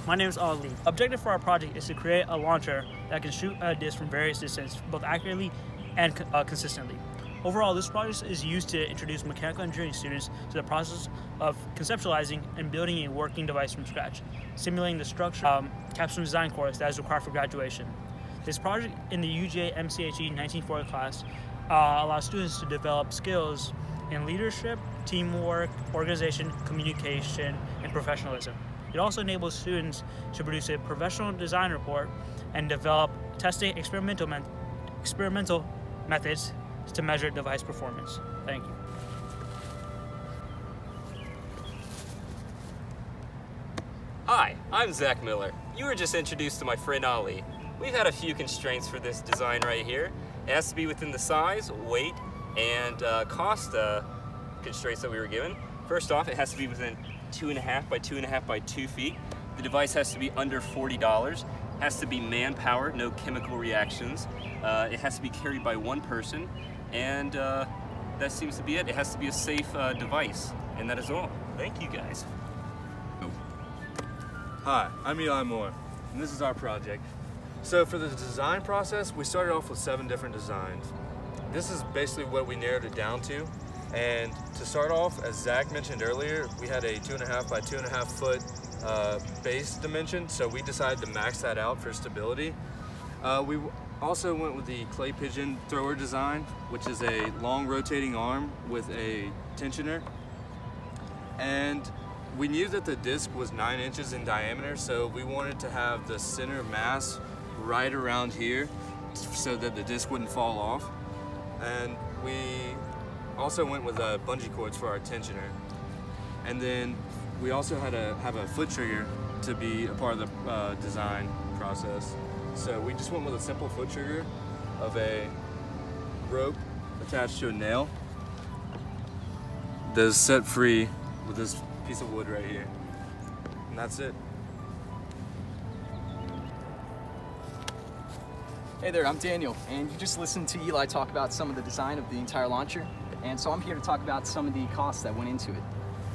My name is Ali. Objective for our project is to create a launcher that can shoot a disc from various distances, both accurately and consistently. Overall, this project is used to introduce mechanical engineering students to the process of conceptualizing and building a working device from scratch, simulating the structure capstone design course that is required for graduation. This project in the UGA MCHE 1940 class allows students to develop skills in leadership, teamwork, organization, communication, and professionalism. It also enables students to produce a professional design report and develop testing experimental methods to measure device performance. Thank you. Hi, I'm Zach Miller. You were just introduced to my friend Ali. We've had a few constraints for this design right here. It has to be within the size, weight, and cost constraints that we were given. First off, it has to be within 2.5 by 2.5 by 2 feet. The device has to be under $40. Has to be man-powered, no chemical reactions. It has to be carried by one person, and that seems to be it. It has to be a safe device, and that is all. Thank you, guys. Hi, I'm Eli Moore, and this is our project. So for the design process, we started off with 7 different designs. This is basically what we narrowed it down to. And to start off, as Zach mentioned earlier, we had a 2.5 by 2.5 foot base dimension, so we decided to max that out for stability. We also went with the clay pigeon thrower design, which is a long rotating arm with a tensioner. And we knew that the disc was 9 inches in diameter, so we wanted to have the center mass right around here so that the disc wouldn't fall off. And we also went with bungee cords for our tensioner. And then we also had to have a foot trigger to be a part of the design process. So we just went with a simple foot trigger of a rope attached to a nail that is set free with this piece of wood right here. And that's it. Hey there, I'm Daniel, and you just listened to Eli talk about some of the design of the entire launcher, and so I'm here to talk about some of the costs that went into it.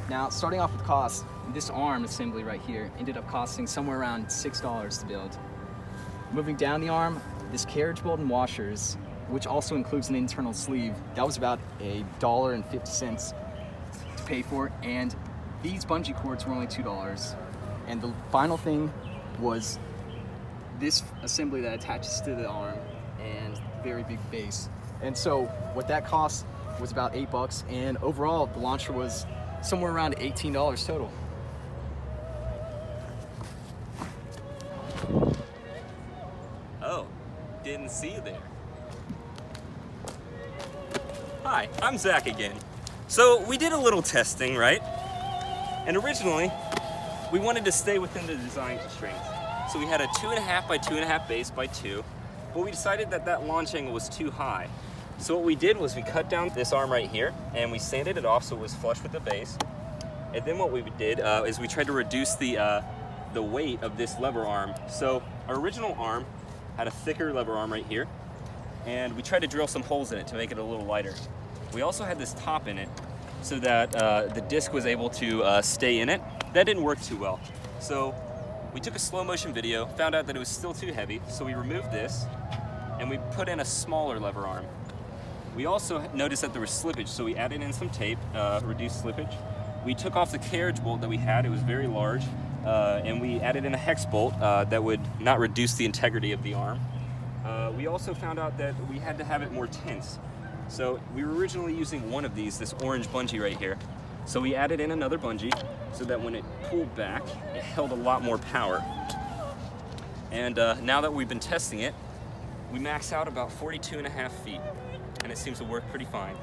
Now, starting off with cost, this arm assembly right here ended up costing somewhere around $6 to build. Moving down the arm, this carriage bolt and washers, which also includes an internal sleeve, that was about $1.50 to pay for, and these bungee cords were only $2. And the final thing was this assembly that attaches to the arm and very big base. And so what that cost was about $8, and overall the launcher was somewhere around $18 total. Oh, didn't see you there. Hi, I'm Zach again. So we did a little testing, right? And originally, we wanted to stay within the design constraints. So we had a 2.5 by 2.5 base by 2, but we decided that that launch angle was too high. So what we did was we cut down this arm right here, and we sanded it off so it was flush with the base. And then what we did is we tried to reduce the weight of this lever arm. So our original arm had a thicker lever arm right here, and we tried to drill some holes in it to make it a little lighter. We also had this top in it so that the disc was able to stay in it. That didn't work too well. So we took a slow motion video, found out that it was still too heavy, so we removed this and we put in a smaller lever arm. We also noticed that there was slippage, so we added in some tape, reduced slippage. We took off the carriage bolt that we had, it was very large, and we added in a hex bolt that would not reduce the integrity of the arm. We also found out that we had to have it more tense. So we were originally using one of these, this orange bungee right here. So we added in another bungee so that when it pulled back, it held a lot more power. And now that we've been testing it, we max out about 42.5 feet, and it seems to work pretty fine.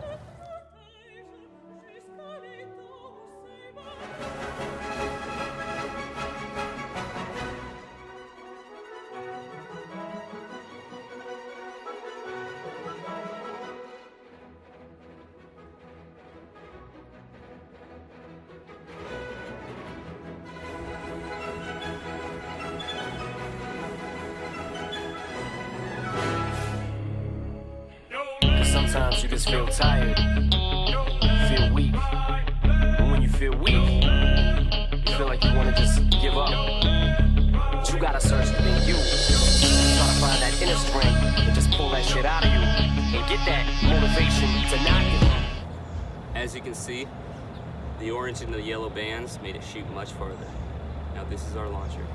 Sometimes you just feel tired, feel weak. But when you feel weak, you feel like you want to just give up. get that motivation to knock it. As you can see, the orange and the yellow bands made it shoot much farther. Now this is our launcher.